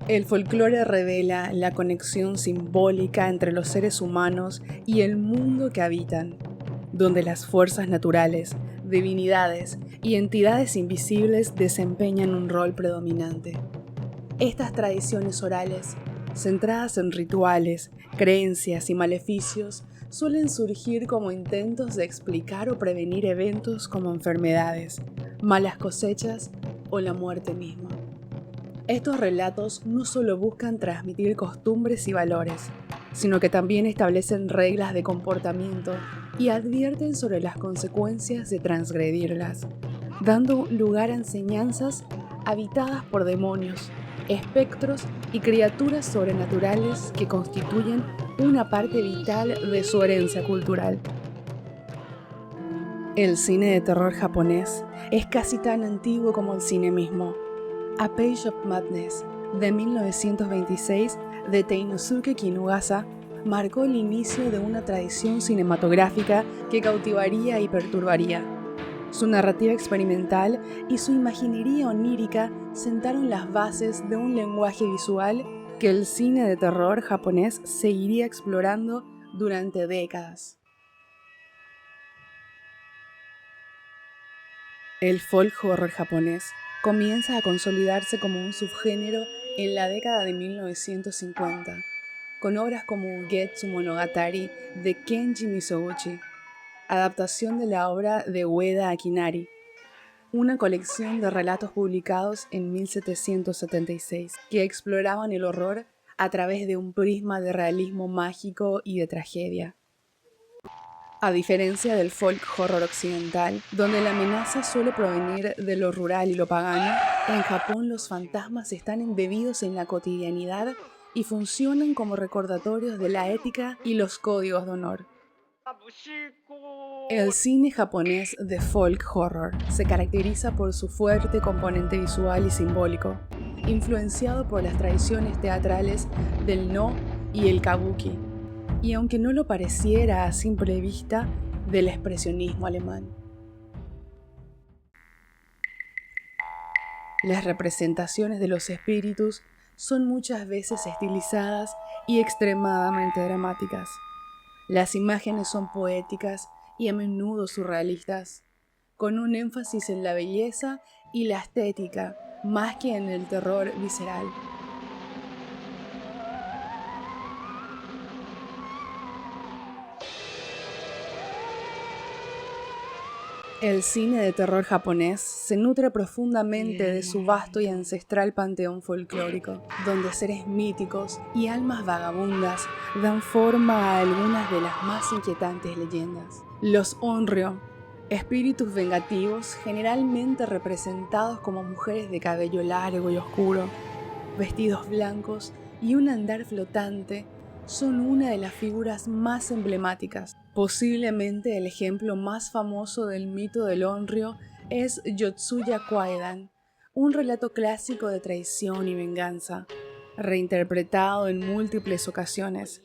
El folclore revela la conexión simbólica entre los seres humanos y el mundo que habitan, donde las fuerzas naturales, divinidades y entidades invisibles desempeñan un rol predominante. Estas tradiciones orales, centradas en rituales, creencias y maleficios, suelen surgir como intentos de explicar o prevenir eventos como enfermedades, malas cosechas o la muerte misma. Estos relatos no solo buscan transmitir costumbres y valores, sino que también establecen reglas de comportamiento y advierten sobre las consecuencias de transgredirlas, dando lugar a enseñanzas habitadas por demonios, espectros y criaturas sobrenaturales que constituyen una parte vital de su herencia cultural. El cine de terror japonés es casi tan antiguo como el cine mismo. A Page of Madness, de 1926, de Teinosuke Kinugasa, marcó el inicio de una tradición cinematográfica que cautivaría y perturbaría. Su narrativa experimental y su imaginería onírica sentaron las bases de un lenguaje visual que el cine de terror japonés seguiría explorando durante décadas. El folk horror japonés comienza a consolidarse como un subgénero en la década de 1950, con obras como Ugetsu Monogatari de Kenji Mizoguchi, adaptación de la obra de Ueda Akinari, una colección de relatos publicados en 1776 que exploraban el horror a través de un prisma de realismo mágico y de tragedia. A diferencia del folk horror occidental, donde la amenaza suele provenir de lo rural y lo pagano, en Japón los fantasmas están embebidos en la cotidianidad y funcionan como recordatorios de la ética y los códigos de honor. El cine japonés de folk horror se caracteriza por su fuerte componente visual y simbólico, influenciado por las tradiciones teatrales del No y el Kabuki, y aunque no lo pareciera a simple vista, del expresionismo alemán. Las representaciones de los espíritus son muchas veces estilizadas y extremadamente dramáticas. Las imágenes son poéticas y a menudo surrealistas, con un énfasis en la belleza y la estética, más que en el terror visceral. El cine de terror japonés se nutre profundamente de su vasto y ancestral panteón folclórico, donde seres míticos y almas vagabundas dan forma a algunas de las más inquietantes leyendas. Los Onryo, espíritus vengativos generalmente representados como mujeres de cabello largo y oscuro, vestidos blancos y un andar flotante, son una de las figuras más emblemáticas. Posiblemente el ejemplo más famoso del mito del Onryo es Yotsuya Kwaidan, un relato clásico de traición y venganza, reinterpretado en múltiples ocasiones,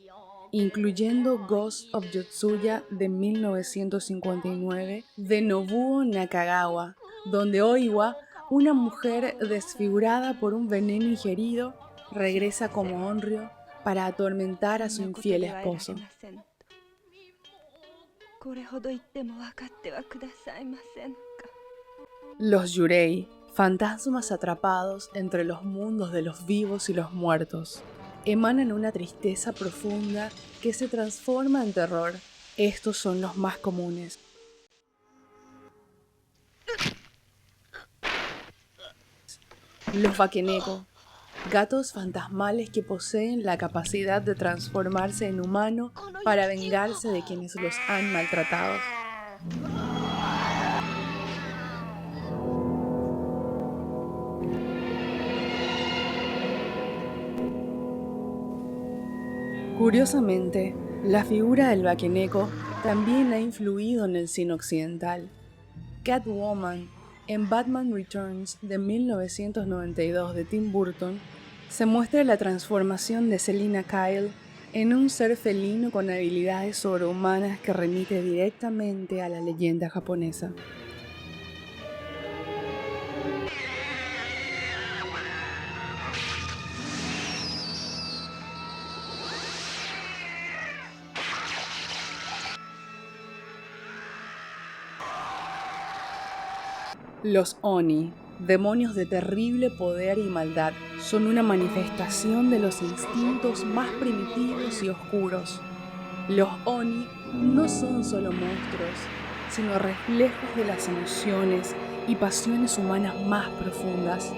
incluyendo Ghost of Yotsuya de 1959 de Nobuo Nakagawa, donde Oiwa, una mujer desfigurada por un veneno ingerido, regresa como Onryo para atormentar a su infiel esposo. Los Yurei, fantasmas atrapados entre los mundos de los vivos y los muertos, emanan una tristeza profunda que se transforma en terror. Estos son los más comunes. Los Bakeneko, gatos fantasmales que poseen la capacidad de transformarse en humano para vengarse de quienes los han maltratado. Curiosamente, la figura del Bakeneko también ha influido en el cine occidental. Catwoman, en Batman Returns de 1992 de Tim Burton, se muestra la transformación de Selina Kyle en un ser felino con habilidades sobrehumanas que remite directamente a la leyenda japonesa. Los Oni, demonios de terrible poder y maldad, son una manifestación de los instintos más primitivos y oscuros. Los Oni no son solo monstruos, sino reflejos de las emociones y pasiones humanas más profundas.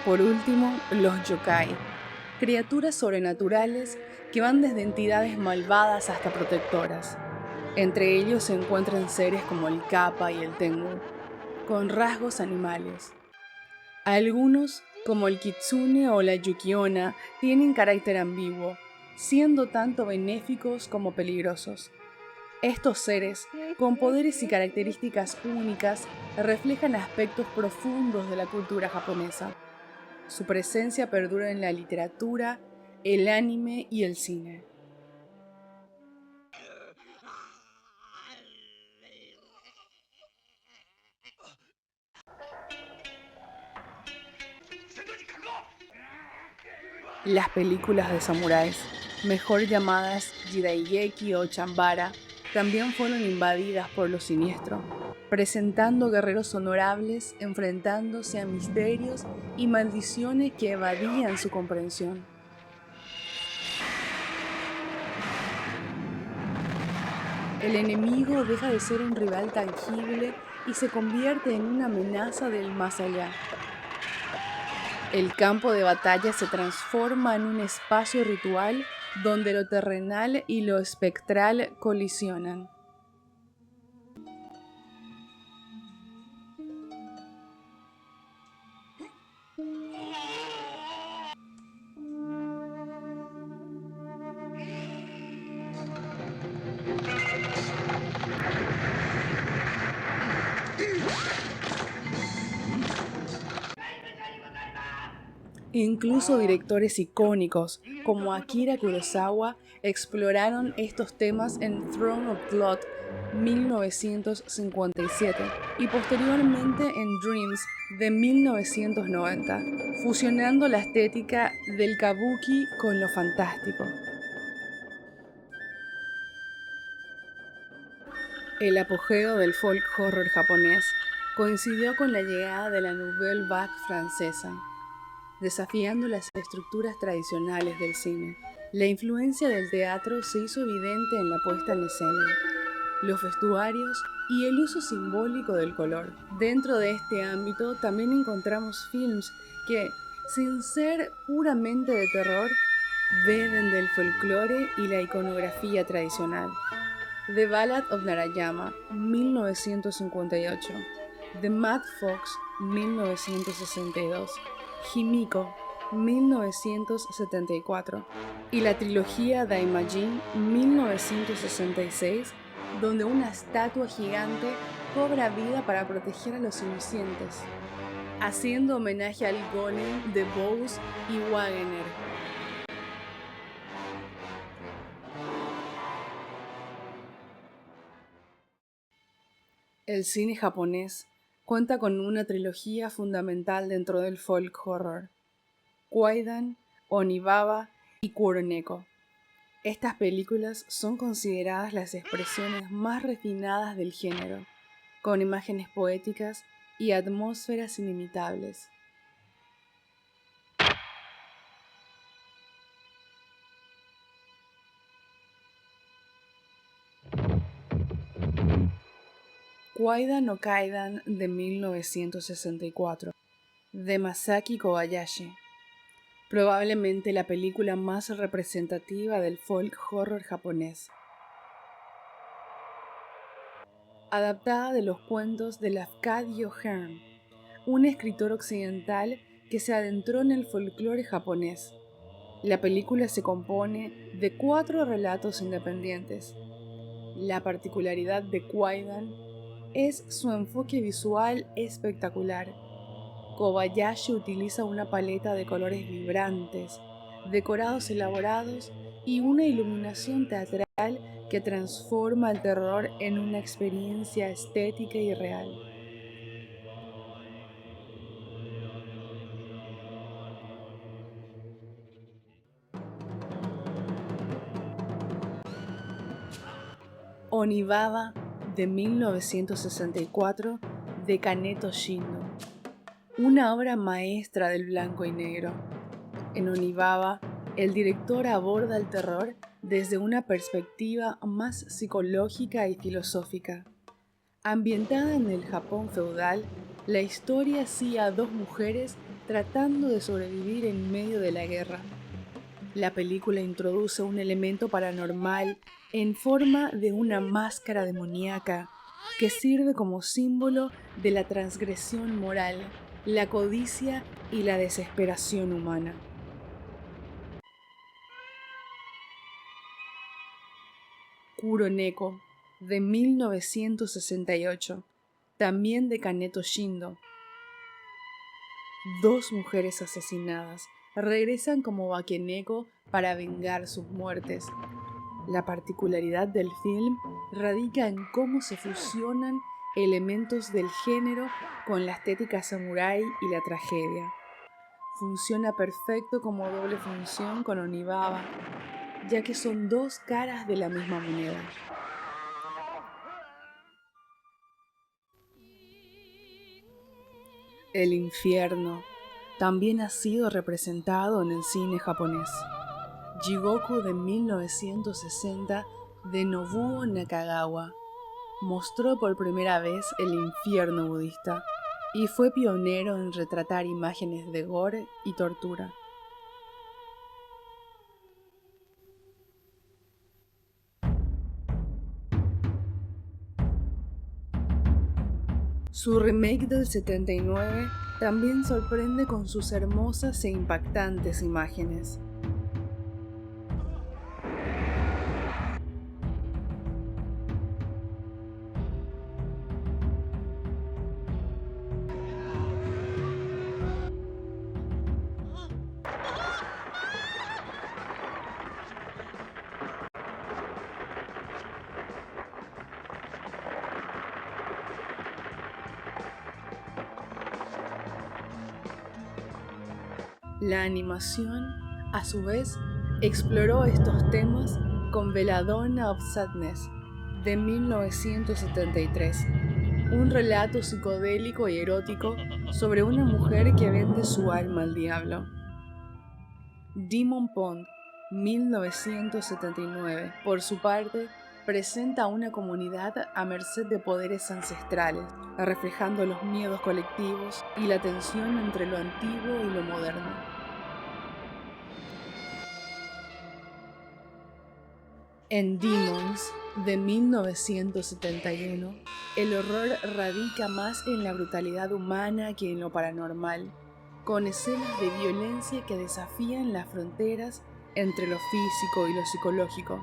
Por último, los yokai, criaturas sobrenaturales que van desde entidades malvadas hasta protectoras. Entre ellos se encuentran seres como el Kappa y el Tengu, con rasgos animales. Algunos, como el Kitsune o la Yuki-onna, tienen carácter ambiguo, siendo tanto benéficos como peligrosos. Estos seres, con poderes y características únicas, reflejan aspectos profundos de la cultura japonesa. Su presencia perdura en la literatura, el anime y el cine. Las películas de samuráis, mejor llamadas Jidaigeki o Chambara, también fueron invadidas por lo siniestro, presentando guerreros honorables enfrentándose a misterios y maldiciones que evadían su comprensión. El enemigo deja de ser un rival tangible y se convierte en una amenaza del más allá. El campo de batalla se transforma en un espacio ritual donde lo terrenal y lo espectral colisionan. Incluso directores icónicos como Akira Kurosawa exploraron estos temas en Throne of Blood 1957 y posteriormente en Dreams de 1990, fusionando la estética del kabuki con lo fantástico. El apogeo del folk horror japonés coincidió con la llegada de la Nouvelle Vague francesa, desafiando las estructuras tradicionales del cine. La influencia del teatro se hizo evidente en la puesta en escena, los vestuarios y el uso simbólico del color. Dentro de este ámbito también encontramos films que, sin ser puramente de terror, beben del folclore y la iconografía tradicional. The Ballad of Narayama, 1958. The Mad Fox, 1962. Himiko, 1974, y la trilogía Daimajin, 1966, donde una estatua gigante cobra vida para proteger a los inocentes, haciendo homenaje al golem de Bose y Wagener. El cine japonés cuenta con una trilogía fundamental dentro del folk horror: Kwaidan, Onibaba y Kuroneko. Estas películas son consideradas las expresiones más refinadas del género, con imágenes poéticas y atmósferas inimitables. Kwaidan no Kaidan de 1964, de Masaki Kobayashi. Probablemente la película más representativa del folk horror japonés. Adaptada de los cuentos de Lafcadio Hearn, un escritor occidental que se adentró en el folclore japonés. La película se compone de 4 relatos independientes. La particularidad de Kwaidan es su enfoque visual espectacular. Kobayashi utiliza una paleta de colores vibrantes, decorados elaborados y una iluminación teatral que transforma el terror en una experiencia estética y real. Onibaba, de 1964, de Kaneto Shindo, una obra maestra del blanco y negro. En Onibaba, el director aborda el terror desde una perspectiva más psicológica y filosófica. Ambientada en el Japón feudal, la historia sigue a dos mujeres tratando de sobrevivir en medio de la guerra. La película introduce un elemento paranormal en forma de una máscara demoníaca que sirve como símbolo de la transgresión moral, la codicia y la desesperación humana. Kuroneko, de 1968, también de Kaneto Shindo. Dos mujeres asesinadas regresan como Bakeneko para vengar sus muertes. La particularidad del film radica en cómo se fusionan elementos del género con la estética samurái y la tragedia. Funciona perfecto como doble función con Onibaba, ya que son dos caras de la misma moneda. El infierno también ha sido representado en el cine japonés. Jigoku, de 1960, de Nobuo Nakagawa, mostró por primera vez el infierno budista y fue pionero en retratar imágenes de gore y tortura. Su remake del 79 también sorprende con sus hermosas e impactantes imágenes. La animación, a su vez, exploró estos temas con Belladonna of Sadness, de 1973, un relato psicodélico y erótico sobre una mujer que vende su alma al diablo. Demon Pond, 1979, por su parte, presenta a una comunidad a merced de poderes ancestrales, reflejando los miedos colectivos y la tensión entre lo antiguo y lo moderno. En Demons, de 1971, el horror radica más en la brutalidad humana que en lo paranormal, con escenas de violencia que desafían las fronteras entre lo físico y lo psicológico.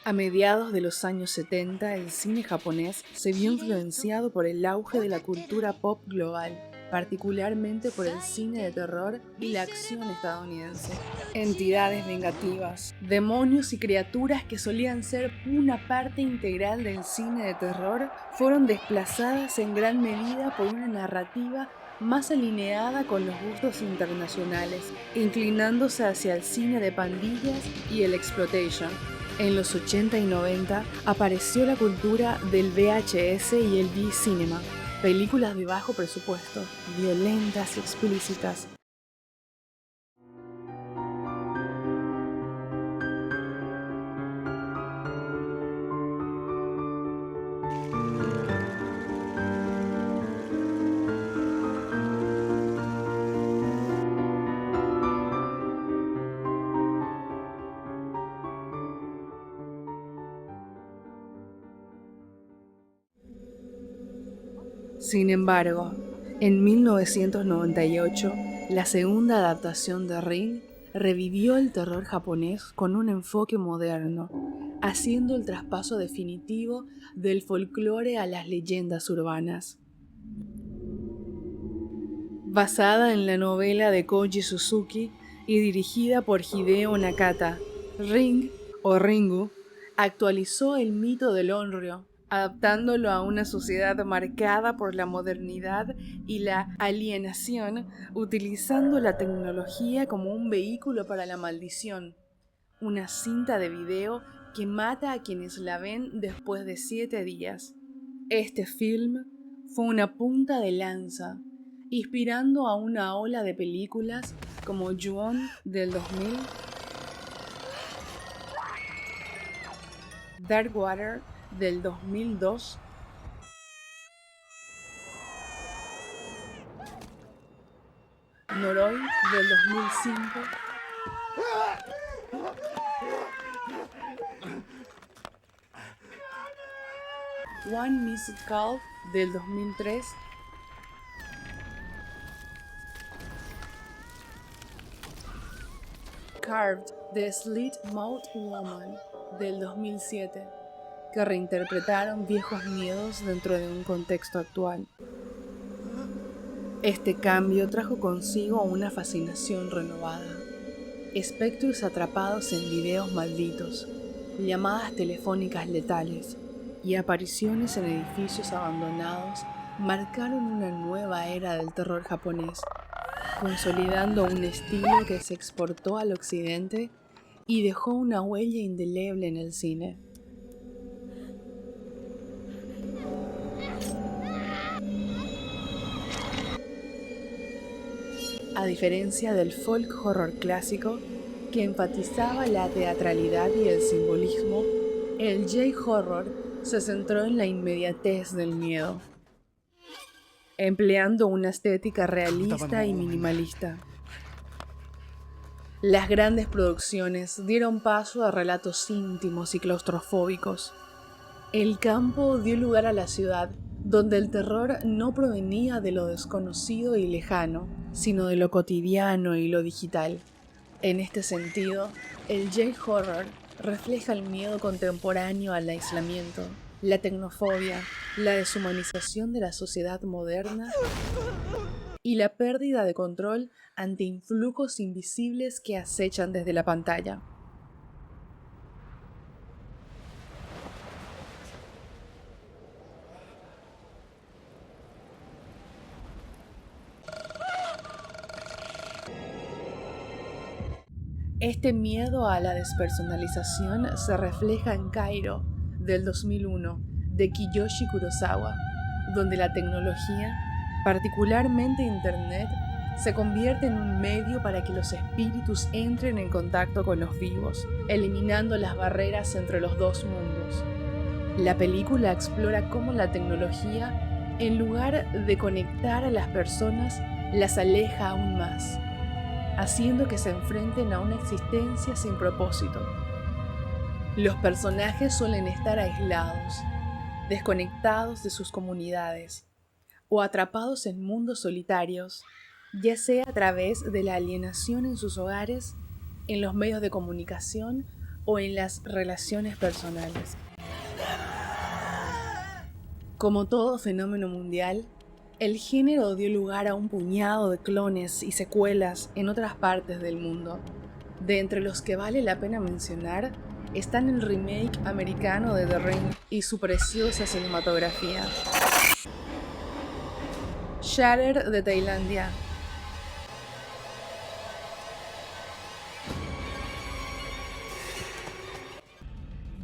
A mediados de los años 70, el cine japonés se vio influenciado por el auge de la cultura pop global, particularmente por el cine de terror y la acción estadounidense. Entidades vengativas, demonios y criaturas que solían ser una parte integral del cine de terror fueron desplazadas en gran medida por una narrativa más alineada con los gustos internacionales, inclinándose hacia el cine de pandillas y el exploitation. En los 80 y 90 apareció la cultura del VHS y el B-Cinema, películas de bajo presupuesto, violentas y explícitas. Sin embargo, en 1998, la segunda adaptación de Ring revivió el terror japonés con un enfoque moderno, haciendo el traspaso definitivo del folclore a las leyendas urbanas. Basada en la novela de Koji Suzuki y dirigida por Hideo Nakata, Ring, o Ringu, actualizó el mito del Onryo, adaptándolo a una sociedad marcada por la modernidad y la alienación, utilizando la tecnología como un vehículo para la maldición, una cinta de video que mata a quienes la ven después de 7 días. Este film fue una punta de lanza, inspirando a una ola de películas como Ju-On del 2000, Dark Water del 2002, Noroi del 2005, One Missed Call del 2003, Carved de Slit Mouth Woman del 2007, que reinterpretaron viejos miedos dentro de un contexto actual. Este cambio trajo consigo una fascinación renovada, espectros atrapados en videos malditos, llamadas telefónicas letales y apariciones en edificios abandonados marcaron una nueva era del terror japonés, consolidando un estilo que se exportó al occidente y dejó una huella indeleble en el cine. A diferencia del folk horror clásico, que enfatizaba la teatralidad y el simbolismo, el J-horror se centró en la inmediatez del miedo, empleando una estética realista y minimalista. Las grandes producciones dieron paso a relatos íntimos y claustrofóbicos. El campo dio lugar a la ciudad, donde el terror no provenía de lo desconocido y lejano, sino de lo cotidiano y lo digital. En este sentido, el J-horror refleja el miedo contemporáneo al aislamiento, la tecnofobia, la deshumanización de la sociedad moderna y la pérdida de control ante influjos invisibles que acechan desde la pantalla. Este miedo a la despersonalización se refleja en Kairo, del 2001, de Kiyoshi Kurosawa, donde la tecnología, particularmente Internet, se convierte en un medio para que los espíritus entren en contacto con los vivos, eliminando las barreras entre los dos mundos. La película explora cómo la tecnología, en lugar de conectar a las personas, las aleja aún más, haciendo que se enfrenten a una existencia sin propósito. Los personajes suelen estar aislados, desconectados de sus comunidades, o atrapados en mundos solitarios, ya sea a través de la alienación en sus hogares, en los medios de comunicación o en las relaciones personales. Como todo fenómeno mundial, el género dio lugar a un puñado de clones y secuelas en otras partes del mundo. De entre los que vale la pena mencionar están el remake americano de The Ring y su preciosa cinematografía. Shatter de Tailandia.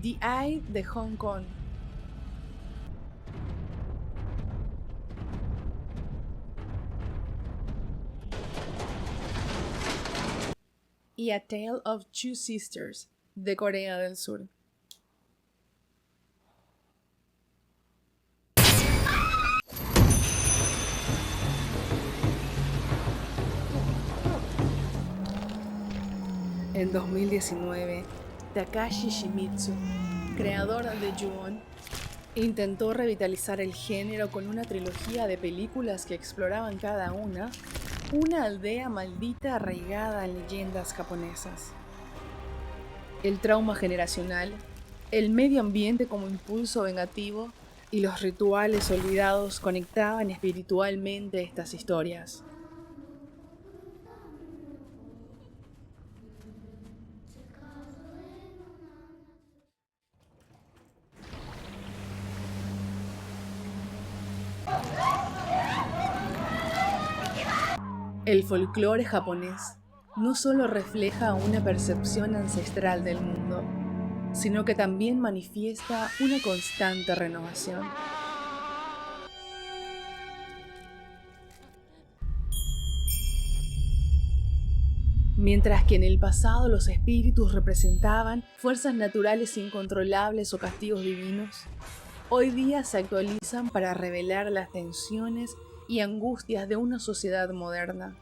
The Eye de Hong Kong. Y A Tale of Two Sisters, de Corea del Sur. En 2019, Takashi Shimizu, creador de Ju-On, Intentó revitalizar el género con una trilogía de películas que exploraban cada una aldea maldita arraigada en leyendas japonesas. El trauma generacional, el medio ambiente como impulso vengativo y los rituales olvidados conectaban espiritualmente estas historias. El folclore japonés no solo refleja una percepción ancestral del mundo, sino que también manifiesta una constante renovación. Mientras que en el pasado los espíritus representaban fuerzas naturales incontrolables o castigos divinos, hoy día se actualizan para revelar las tensiones y angustias de una sociedad moderna.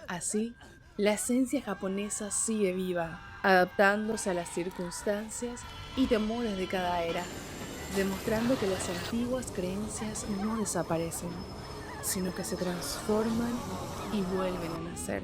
Así, la esencia japonesa sigue viva, adaptándose a las circunstancias y temores de cada era, demostrando que las antiguas creencias no desaparecen, sino que se transforman y vuelven a nacer.